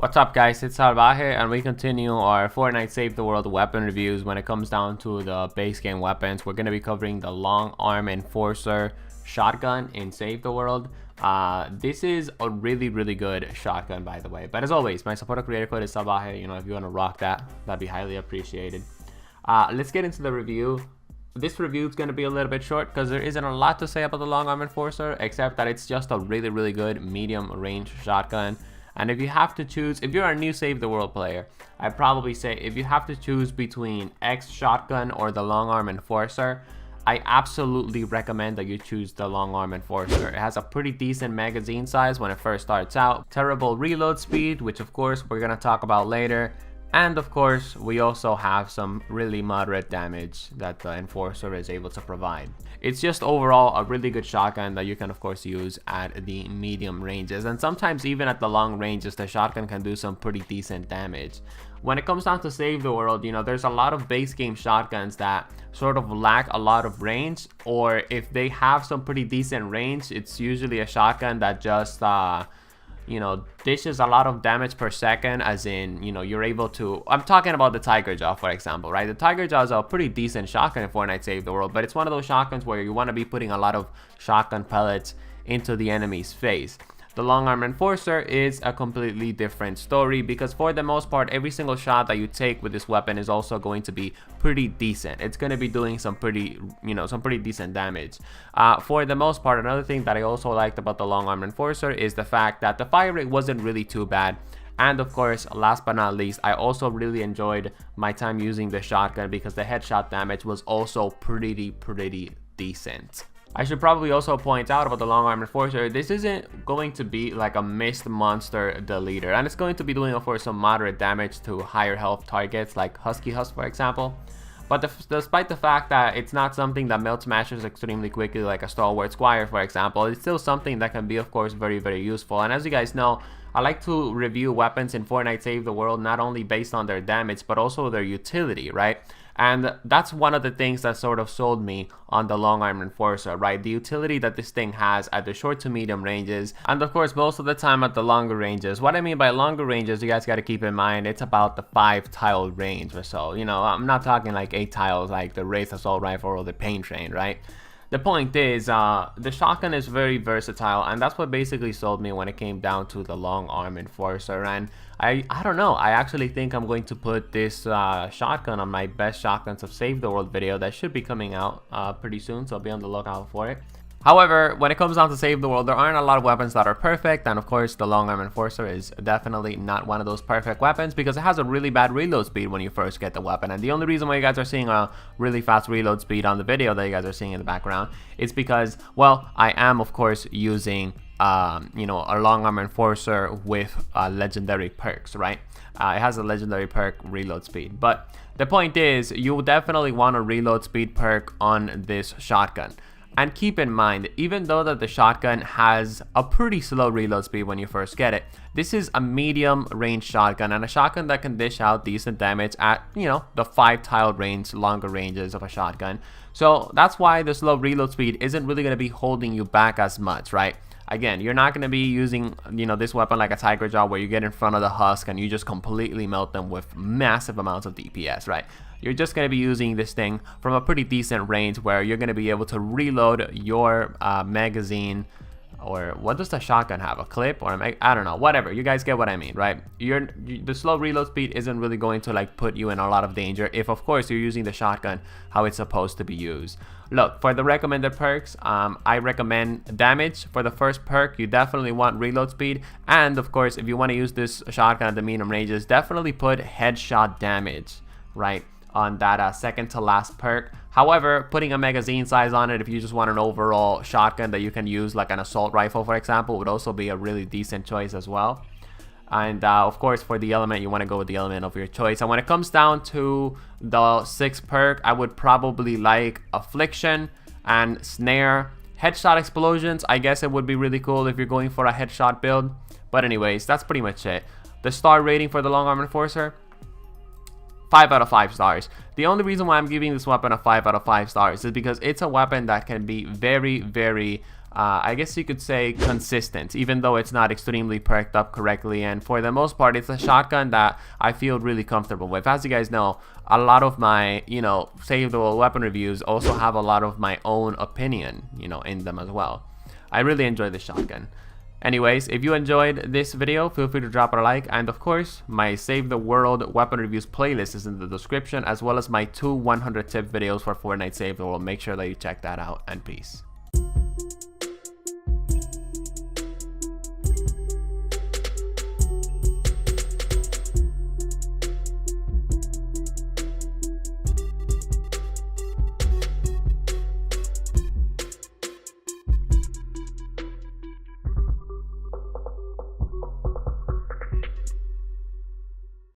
What's up guys, it's Salvaje and we continue our Fortnite Save the World weapon reviews. When it comes down to the base game weapons, we're going to be covering the long arm enforcer shotgun in Save the World. This is a really good shotgun, by the way, but as always, my supporter creator code is Salvaje. You know, if you want to rock that, that'd be highly appreciated. Let's get into the review. This review is going to be a little bit short because there isn't a lot to say about the long arm enforcer, except that it's just a really good medium range shotgun. And if you have to choose, if you're a new Save the World player, I'd probably say if you have to choose between X shotgun or the long arm enforcer, I absolutely recommend that you choose the long arm enforcer. It has a pretty decent magazine size when it first starts out, terrible reload speed, which of course we're going to talk about later. And of course, we also have some really moderate damage that the enforcer is able to provide. It's just overall a really good shotgun that you can of course use at the medium ranges. And sometimes even at the long ranges, the shotgun can do some pretty decent damage. When it comes down to Save the World, you know, there's a lot of base game shotguns that sort of lack a lot of range. Or if they have some pretty decent range, it's usually a shotgun that just you know, dishes a lot of damage per second, as in, you know, you're able to, I'm talking about the Tiger Jaw, for example, right? The Tiger Jaw is a pretty decent shotgun in Fortnite Save the World, but it's one of those shotguns where you want to be putting a lot of shotgun pellets into the enemy's face. The long arm enforcer is a completely different story because for the most part, every single shot that you take with this weapon is also going to be pretty decent. It's going to be doing some pretty, you know, some pretty decent damage. For the most part, another thing that I also liked about the long arm enforcer is the fact that the fire rate wasn't really too bad. And of course, last but not least, I also really enjoyed my time using the shotgun because the headshot damage was also pretty decent. I should probably also point out about the long arm enforcer, this isn't going to be like a mist monster deleter, and it's going to be doing of course some moderate damage to higher health targets like Husky Husk, for example. But despite the fact that it's not something that melt smashes extremely quickly like a Stalwart Squire, for example, it's still something that can be of course very useful. And as you guys know, I like to review weapons in Fortnite Save the World not only based on their damage but also their utility, right? And that's one of the things that sort of sold me on the long arm enforcer, right? The utility that this thing has at the short to medium ranges, and of course most of the time at the longer ranges. What I mean by longer ranges, you guys got to keep in mind, it's about the 5 tile range or so. You know, I'm not talking like 8 tiles like the Wraith Assault Rifle or the Pain Train, right? The point is, the shotgun is very versatile, and that's what basically sold me when it came down to the long arm enforcer. And I don't know, I actually think I'm going to put this shotgun on my best shotguns of Save the World video that should be coming out pretty soon, so be on the lookout for it. However, when it comes down to Save the World, there aren't a lot of weapons that are perfect, and of course the long arm enforcer is definitely not one of those perfect weapons because it has a really bad reload speed when you first get the weapon. And the only reason why you guys are seeing a really fast reload speed on the video that you guys are seeing in the background is because, well, I am of course using you know, a long arm enforcer with legendary perks, right? It has a legendary perk reload speed, but the point is you definitely want a reload speed perk on this shotgun. And keep in mind, even though that the shotgun has a pretty slow reload speed when you first get it, this is a medium range shotgun and a shotgun that can dish out decent damage at, you know, the 5 tile range, longer ranges of a shotgun. So that's why the slow reload speed isn't really going to be holding you back as much, right? Again, you're not going to be using, you know, this weapon like a Tiger Jaw where you get in front of the husk and you just completely melt them with massive amounts of DPS, right? You're just going to be using this thing from a pretty decent range where you're going to be able to reload your magazine. Or what does the shotgun have? A clip or I don't know, whatever. You guys get what I mean, right? The slow reload speed isn't really going to like put you in a lot of danger if of course you're using the shotgun how it's supposed to be used. Look, for the recommended perks, I recommend damage. For the first perk, you definitely want reload speed. And of course, if you want to use this shotgun at the medium ranges, definitely put headshot damage, right, on that second to last perk. However, putting a magazine size on it if you just want an overall shotgun that you can use like an assault rifle, for example, would also be a really decent choice as well. And of course, for the element, you want to go with the element of your choice. And when it comes down to the 6th perk, I would probably like Affliction and Snare. Headshot explosions, I guess it would be really cool if you're going for a headshot build. But anyways, that's pretty much it. The star rating for the long arm enforcer, 5 out of 5 stars. The only reason why I'm giving this weapon a 5 out of 5 stars is because it's a weapon that can be very I guess you could say consistent, even though it's not extremely perked up correctly. And for the most part, it's a shotgun that I feel really comfortable with. As you guys know, a lot of my, Save the World weapon reviews also have a lot of my own opinion, in them as well. I really enjoy this shotgun. Anyways, if you enjoyed this video, feel free to drop a like, and of course, my Save the World weapon reviews playlist is in the description, as well as my 2 100 tip videos for Fortnite Save the World. Make sure that you check that out, and peace.